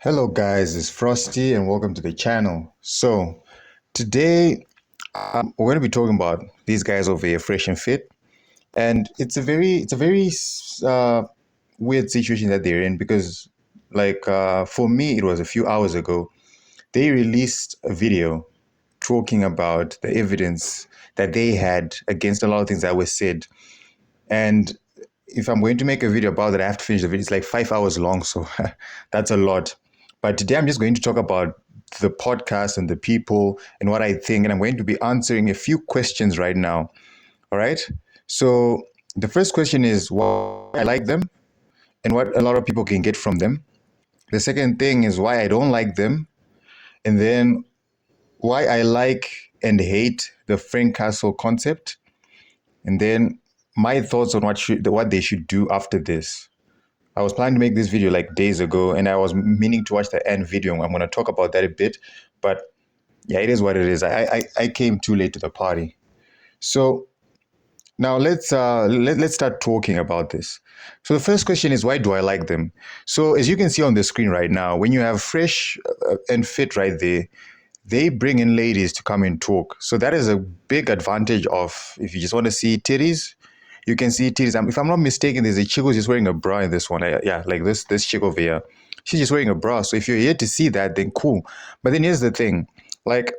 Hello guys, it's Frosty and welcome to the channel. So today we're going to be talking about these guys over here, Fresh and Fit, and it's a very weird situation that they're in because, for me, it was a few hours ago. They released a video talking about the evidence that they had against a lot of things that were said, and if I'm going to make a video about that, I have to finish the video. It's like 5 hours long, so that's a lot. But today I'm just going to talk about the podcast and the people and what I think, and I'm going to be answering a few questions right now. All right. So the first question is why I like them and what a lot of people can get from them. The second thing is why I don't like them, and then why I like and hate the Frank Castle concept, and then my thoughts on what they should do after this. I was planning to make this video like days ago, and I was meaning to watch the end video. I'm going to talk about that a bit, but yeah, it is what it is. I came too late to the party. So now let's start talking about this. So the first question is why do I like them? So as you can see on the screen right now, when you have Fresh and Fit right there, they bring in ladies to come and talk. So that is a big advantage of if you just want to see titties, you can see titties. If I'm not mistaken, there's a chick who's just wearing a bra in this one. Yeah, like this chick over here. She's just wearing a bra. So if you're here to see that, then cool. But then here's the thing. Like,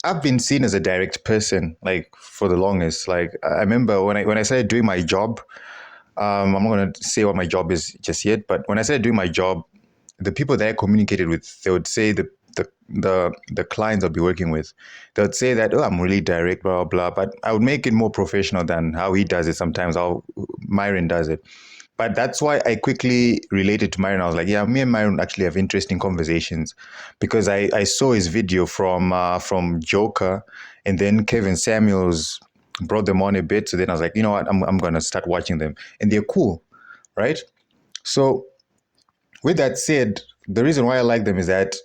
I've been seen as a direct person, like for the longest. Like I remember when I started doing my job, I'm not gonna say what my job is just yet, but when I started doing my job, the people that I communicated with, they would say the clients I'll be working with, they would say that, oh, I'm really direct, blah blah blah. But I would make it more professional than how he does it sometimes, how Myron does it. But that's why I quickly related to Myron. I was like, yeah, me and Myron actually have interesting conversations because I saw his video from Joker, and then Kevin Samuels brought them on a bit. So then I was like, you know what, I'm gonna start watching them, and they're cool, right? So with that said, the reason why I like them is that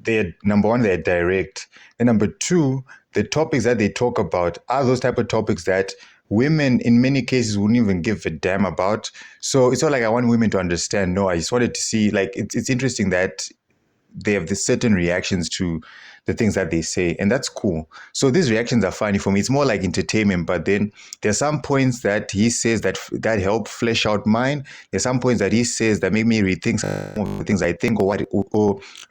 they're number one, they're direct. And number two, the topics that they talk about are those type of topics that women in many cases wouldn't even give a damn about. So it's not like I want women to understand. No, I just wanted to see, like, it's interesting that they have this certain reactions to the things that they say, and that's cool. So these reactions are funny for me. It's more like entertainment, but then there's some points that he says that help flesh out mine. There's some points that he says that make me rethink some of the things I think, or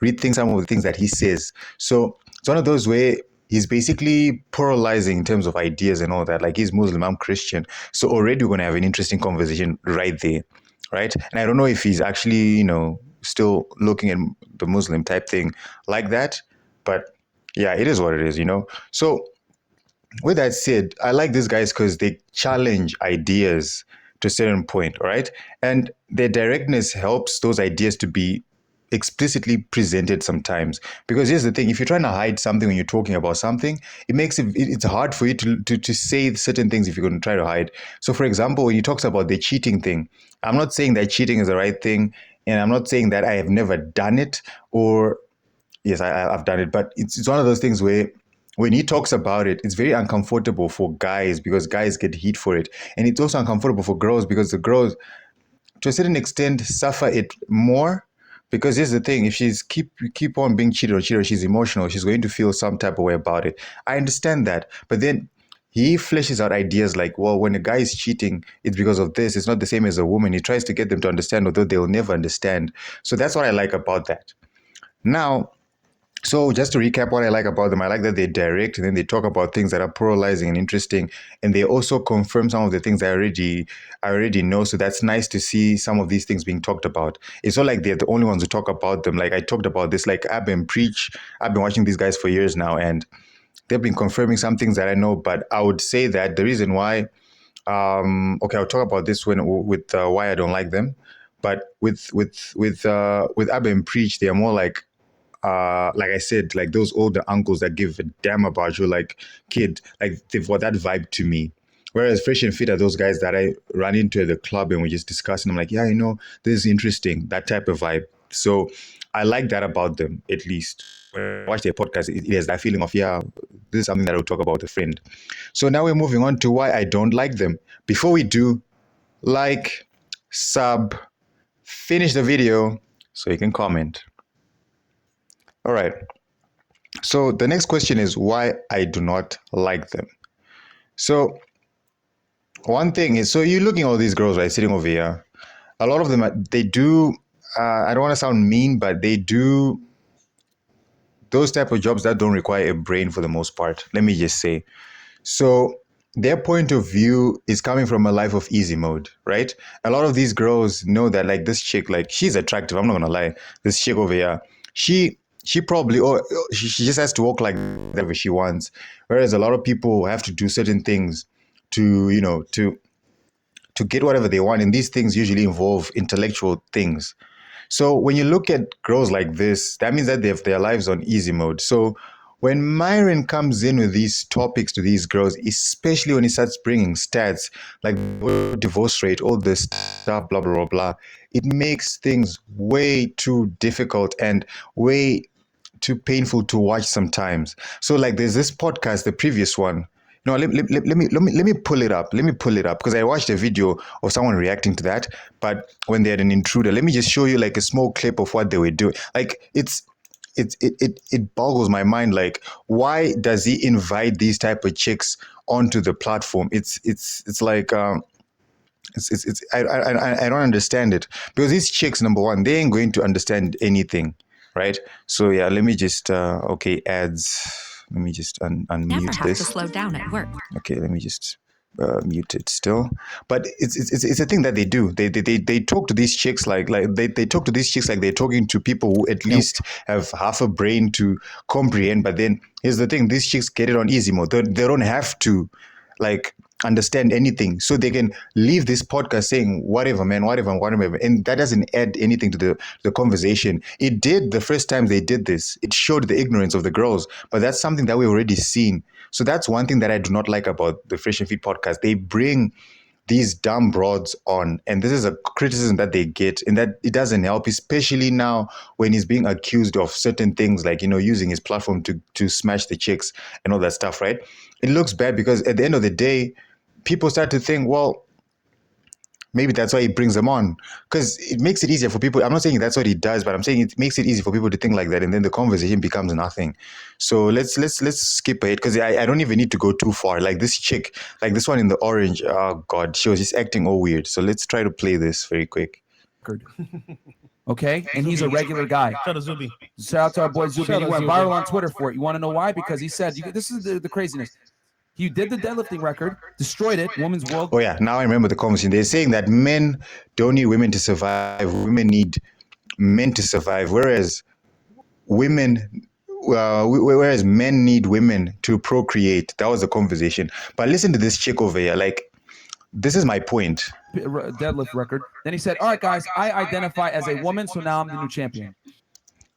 rethink some of the things that he says. So it's one of those where he's basically pluralizing in terms of ideas and all that. Like, he's Muslim, I'm Christian, so already we're gonna have an interesting conversation right there, right? And I don't know if he's actually, still looking at the Muslim type thing like that. But yeah, it is what it is. So with that said, I like these guys because they challenge ideas to a certain point, all right? And their directness helps those ideas to be explicitly presented sometimes. Because here's the thing, if you're trying to hide something when you're talking about something, it's hard for you to say certain things if you're going to try to hide. So for example, when he talks about the cheating thing, I'm not saying that cheating is the right thing, and I'm not saying that I have never done it, or yes, I've done it, but it's one of those things where when he talks about it, it's very uncomfortable for guys because guys get heat for it. And it's also uncomfortable for girls because the girls, to a certain extent, suffer it more. Because here's the thing, if she's keep on being cheated or she's emotional, she's going to feel some type of way about it. I understand that. But then he fleshes out ideas like, well, when a guy is cheating, it's because of this. It's not the same as a woman. He tries to get them to understand, although they'll never understand. So that's what I like about that. Now, so just to recap what I like about them, I like that they're direct and then they talk about things that are polarizing and interesting, and they also confirm some of the things I already know. So that's nice to see some of these things being talked about. It's not like they're the only ones who talk about them. Like I talked about this, like I've been watching these guys for years now, and they've been confirming some things that I know. But I would say that the reason why, okay, I'll talk about this with why I don't like them. But with Abba and Preach, they are more like I said, like those older uncles that give a damn about you, like kid, like they've got that vibe to me. Whereas Fresh and Fit are those guys that I run into at the club and we're just discussing. I'm like, yeah, this is interesting, that type of vibe. So I like that about them, at least. When I watch their podcast, it has that feeling of, yeah, this is something that I'll talk about with a friend. So now we're moving on to why I don't like them. Before we do, like, sub, finish the video so you can comment. All right. So the next question is why I do not like them. So one thing is, so you're looking at all these girls, right, sitting over here. A lot of them, they do, I don't want to sound mean, but they do those type of jobs that don't require a brain for the most part. Let me just say. So their point of view is coming from a life of easy mode, right? A lot of these girls know that like this chick, like she's attractive. I'm not gonna lie. This chick over here, she probably or she just has to walk like whatever she wants. Whereas a lot of people have to do certain things to to get whatever they want, and these things usually involve intellectual things. So when you look at girls like this, that means that they have their lives on easy mode. So when Myron comes in with these topics to these girls, especially when he starts bringing stats like divorce rate, all this stuff, blah, blah, blah, blah, it makes things way too difficult and way too painful to watch sometimes. So like there's this podcast, the previous one. No, let me pull it up. Let me pull it up because I watched a video of someone reacting to that. But when they had an intruder, let me just show you like a small clip of what they were doing. Like it boggles my mind. Like why does he invite these type of chicks onto the platform? It's like I don't understand it because these chicks, number one, they ain't going to understand anything, right? So yeah, let me just okay, ads. Let me just unmute Never have to this. slow down at work. Okay, let me just mute it still. But it's a thing that they do. They talk to these chicks like they talk to these chicks like they're talking to people who at least have half a brain to comprehend. But then here's the thing: these chicks get it on easy mode. They don't have to like understand anything, so they can leave this podcast saying whatever, man, whatever, and that doesn't add anything to the conversation. It did the first time they did this. It showed the ignorance of the girls, but that's something that we've already seen. So that's one thing that I do not like about the Fresh and Fit podcast. They bring these dumb broads on, and this is a criticism that they get, and that it doesn't help, especially now when he's being accused of certain things like using his platform to smash the chicks and all that stuff, right? It looks bad because at the end of the day, people start to think, well, maybe that's why he brings them on, because it makes it easier for people. I'm not saying that's what he does, but I'm saying it makes it easy for people to think like that, and then the conversation becomes nothing. So let's skip ahead because I don't even need to go too far. Like this chick, like this one in the orange, oh god, she was just acting all weird. So let's try to play this very quick. Okay, and he's a regular guy. Shout out Zuby. Shout out to our boy Zuby. He went viral on Twitter for it. You want to know why? Because he said, this is the craziness. He did the deadlifting record, destroyed it, women's world. Oh yeah, now I remember the conversation. They're saying that men don't need women to survive. Women need men to survive, whereas whereas men need women to procreate. That was the conversation. But listen to this chick over here. Like, this is my point. Deadlift record. Then he said, all right, guys, I identify as a woman, so now I'm the new champion.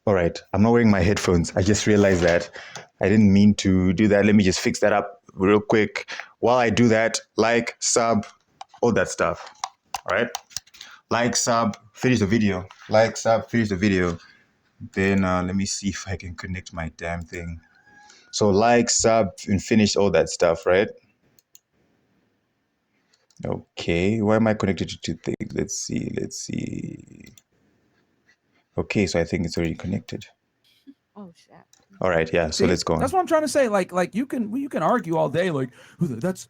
All right, I'm not wearing my headphones. I just realized that. I didn't mean to do that. Let me just fix that up real quick. While I do that, like, sub, all that stuff. All right? Like, sub, finish the video. Like, sub, finish the video. Then let me see if I can connect my damn thing. So like, sub, and finish all that stuff, right? Okay, why am I connected to two things? Let's see. Okay, so I think it's already connected. Oh shit. All right, yeah. So let's go on. That's what I'm trying to say. Like you can argue all day. Like there's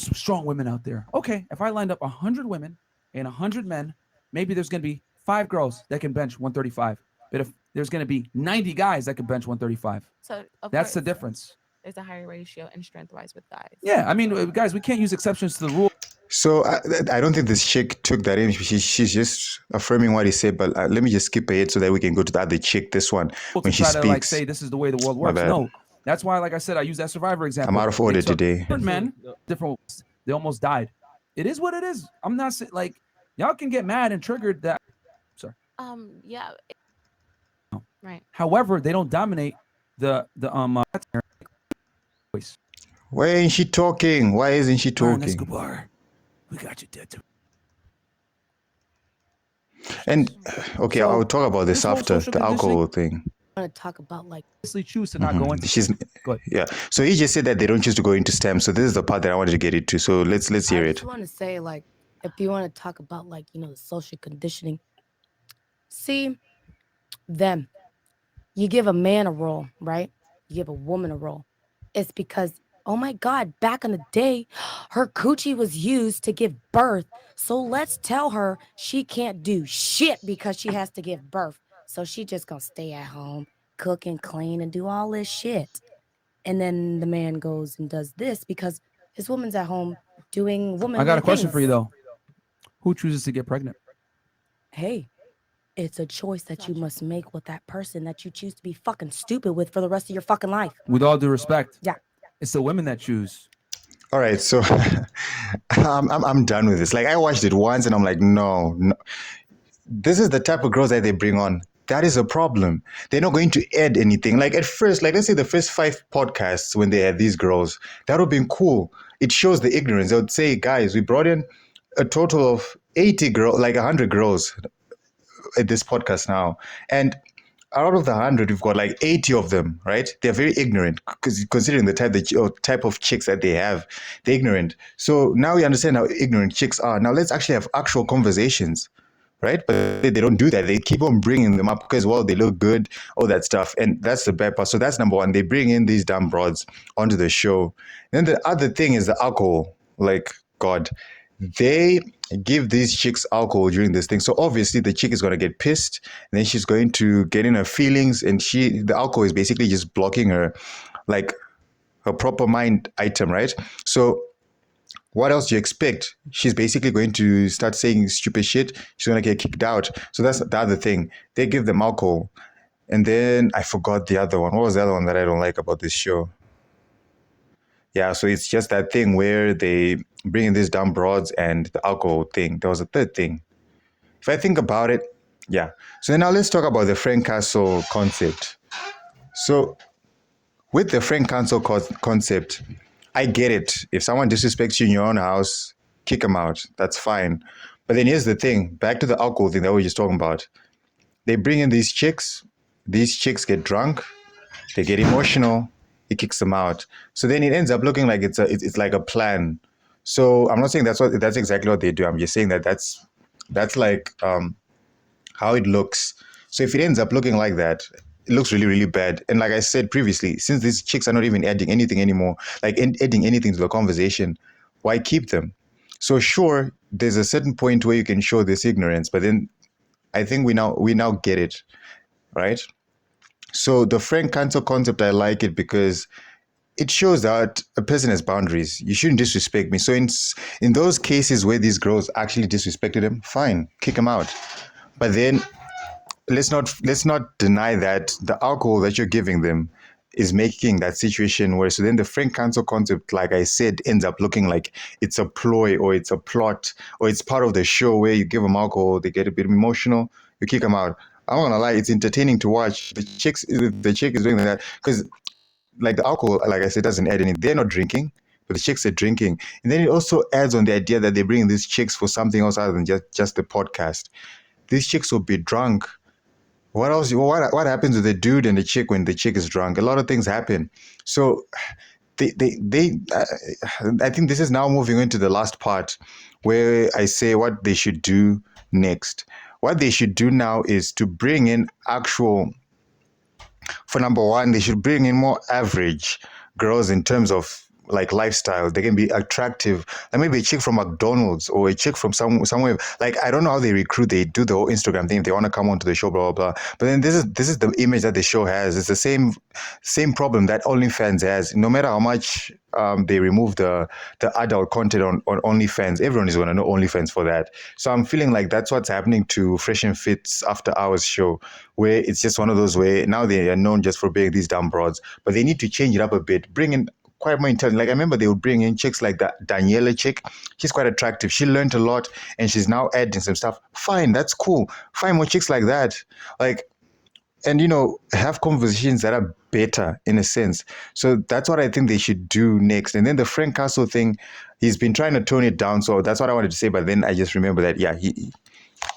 some strong women out there. Okay, if I lined up 100 women and 100 men, maybe there's gonna be 5 girls that can bench 135. But if there's gonna be 90 guys that can bench 135, So that's the difference. There's a higher ratio in strength-wise with guys. Yeah, I mean, guys, we can't use exceptions to the rule. So I don't think this chick took that in. She's just affirming what he said. But let me just skip ahead so that we can go to the other chick. This one when she try speaks. to like say this is the way the world works. No, that's why, like I said, I use that Survivor example. I'm out of order today. Different men, different. They almost died. It is what it is. I'm not like y'all can get mad and triggered that. Sorry. Yeah. Right. However, they don't dominate the voice. Why ain't she talking? Why isn't she talking? Escobar, we got you dead. And okay, So, I'll talk about this whole after social the alcohol thing. I want to talk about like Choose to not go into. She's Go ahead. yeah. So he just said that they don't choose to go into STEM. So this is the part that I wanted to get into. So let's hear I it. just want to say, like, if you want to talk about, like, the social conditioning, see them. you give a man a role, right? You give a woman a role. It's because, oh my God, back in the day, her coochie was used to give birth. So let's tell her she can't do shit because she has to give birth. So she just gonna stay at home, cook and clean and do all this shit. And then the man goes and does this because his woman's at home doing womanly I got a question for you things. though. Who chooses to get pregnant? Hey, it's a choice that you must make with that person that you choose to be fucking stupid with for the rest of your fucking life. With all due respect, Yeah. it's the women that choose. All right, so I'm done with this. Like I watched it once and I'm like, no. This is the type of girls that they bring on. That is a problem. They're not going to add anything. Like at first, like let's say the first 5 podcasts when they had these girls, that would have been cool. It shows the ignorance. They would say, guys, we brought in a total of 80 girls, like 100 girls at this podcast now. And out of the 100, we've got like 80 of them, right? They're very ignorant because considering the type of chicks that they have, they're ignorant. So now we understand how ignorant chicks are. Now let's actually have actual conversations, right? But they don't do that. They keep on bringing them up because, well, they look good, all that stuff. And that's the bad part. So that's number one. They bring in these dumb broads onto the show. Then the other thing is the alcohol. Like, God, they give these chicks alcohol during this thing. So obviously the chick is going to get pissed and then she's going to get in her feelings, and the alcohol is basically just blocking her, like her proper mind item, right? So what else do you expect? She's basically going to start saying stupid shit. She's going to get kicked out. So that's the other thing. They give them alcohol. And then I forgot the other one. What was the other one that I don't like about this show? Yeah, so it's just that thing where they bring in these dumb broads and the alcohol thing. There was a third thing. If I think about it, yeah. So now let's talk about the Frank Castle concept. So with the Frank Castle concept, I get it. If someone disrespects you in your own house, kick them out. That's fine. But then here's the thing. Back to the alcohol thing that we were just talking about. They bring in these chicks. These chicks get drunk. They get emotional. He kicks them out. So then it ends up looking like it's like a plan. So I'm not saying that's exactly what they do. I'm just saying that that's like how it looks. So if it ends up looking like that, it looks really, really bad. And like I said previously, since these chicks are not even adding anything anymore, like adding anything to the conversation, why keep them? So sure, there's a certain point where you can show this ignorance, but then I think we now get it, right? So the Frank Cancel concept, I like it because it shows that a person has boundaries. You shouldn't disrespect me. So in those cases where these girls actually disrespected him, fine, kick him out. But then let's not deny that the alcohol that you're giving them is making that situation worse. So then the Frank Cancel concept, like I said, ends up looking like it's a ploy or it's a plot or it's part of the show where you give them alcohol, they get a bit emotional, you kick them out. I'm not gonna lie, it's entertaining to watch. The chick is doing that because, like, the alcohol, like I said, doesn't add anything. They're not drinking, but the chicks are drinking, and then it also adds on the idea that they bring these chicks for something else other than just the podcast. These chicks will be drunk. What else? What happens with the dude and the chick when the chick is drunk? A lot of things happen. So I think this is now moving into the last part where I say what they should do next. What they should do now is to bring in for number one, they should bring in more average girls in terms of like lifestyle. They can be attractive. Like maybe a chick from McDonald's or a chick from somewhere. Like I don't know how they recruit. They do the whole Instagram thing. If they want to come onto the show, blah blah blah. But then this is the image that the show has. It's the same problem that OnlyFans has. No matter how much they remove the adult content on OnlyFans, everyone is going to know OnlyFans for that. So I'm feeling like that's what's happening to Fresh and Fit's After Hours show, where it's just one of those where now they are known just for being these dumb broads, but they need to change it up a bit, bring in quite more intelligent. Like I remember they would bring in chicks like that Daniela chick. She's quite attractive. She learned a lot and she's now adding some stuff. Fine, that's cool. Find more chicks like that. Like, and have conversations that are better in a sense. So that's what I think they should do next. And then the Frank Castle thing, he's been trying to tone it down. So that's what I wanted to say. But then I just remember that, yeah, he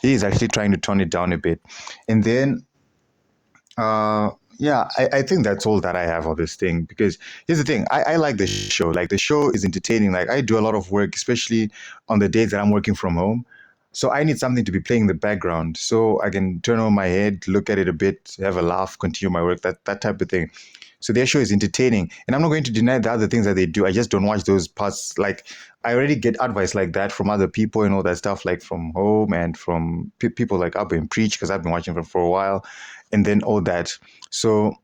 is actually trying to tone it down a bit. And then yeah, I think that's all that I have on this thing, because here's the thing. I like the show. Like the show is entertaining. Like I do a lot of work, especially on the days that I'm working from home. So I need something to be playing in the background so I can turn on my head, look at it a bit, have a laugh, continue my work, that type of thing. So their show is entertaining. And I'm not going to deny the other things that they do. I just don't watch those parts. Like, I already get advice like that from other people and all that stuff, like from home and from people like Abba and Preach, because I've been watching them for a while, and then all that. So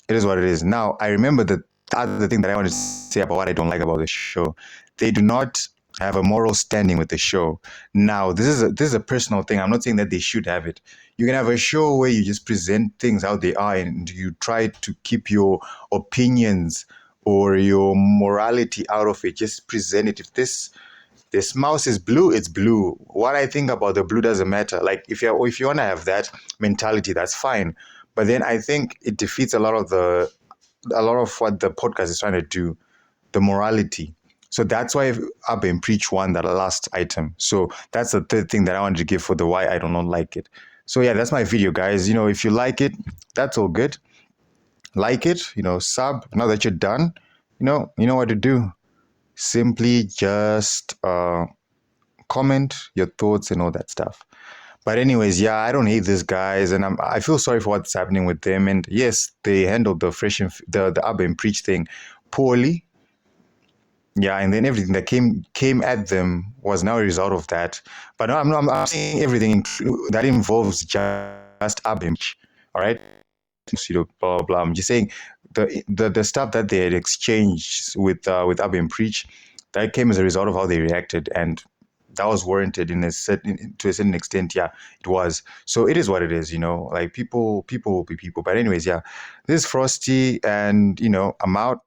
it is what it is. Now, I remember the other thing that I wanted to say about what I don't like about the show. They do not have a moral standing with the show. Now, this is a personal thing. I'm not saying that they should have it. You can have a show where you just present things how they are and you try to keep your opinions or your morality out of it. Just present it. If this mouse is blue, it's blue. What I think about the blue doesn't matter. Like, if you want to have that mentality, that's fine. But then I think it defeats a lot of what the podcast is trying to do, the morality. So that's why Abba and Preach won that last item. So that's the third thing that I wanted to give for the why I don't like it. So yeah, that's my video, guys. If you like it, that's all good. Like it, sub. Now that you're done, you know what to do. Simply just comment your thoughts and all that stuff. But anyways, yeah, I don't hate these guys, and I feel sorry for what's happening with them. And yes, they handled the Abba and Preach thing poorly. Yeah, and then everything that came at them was now a result of that. But no, I'm saying everything that involves just Abba and Preach. All right, blah blah blah. I'm just saying the stuff that they had exchanged with Abba and Preach, that came as a result of how they reacted, and that was warranted to a certain extent. Yeah, it was. So it is what it is. Like, people will be people. But anyways, yeah, this is Frosty, and I'm out.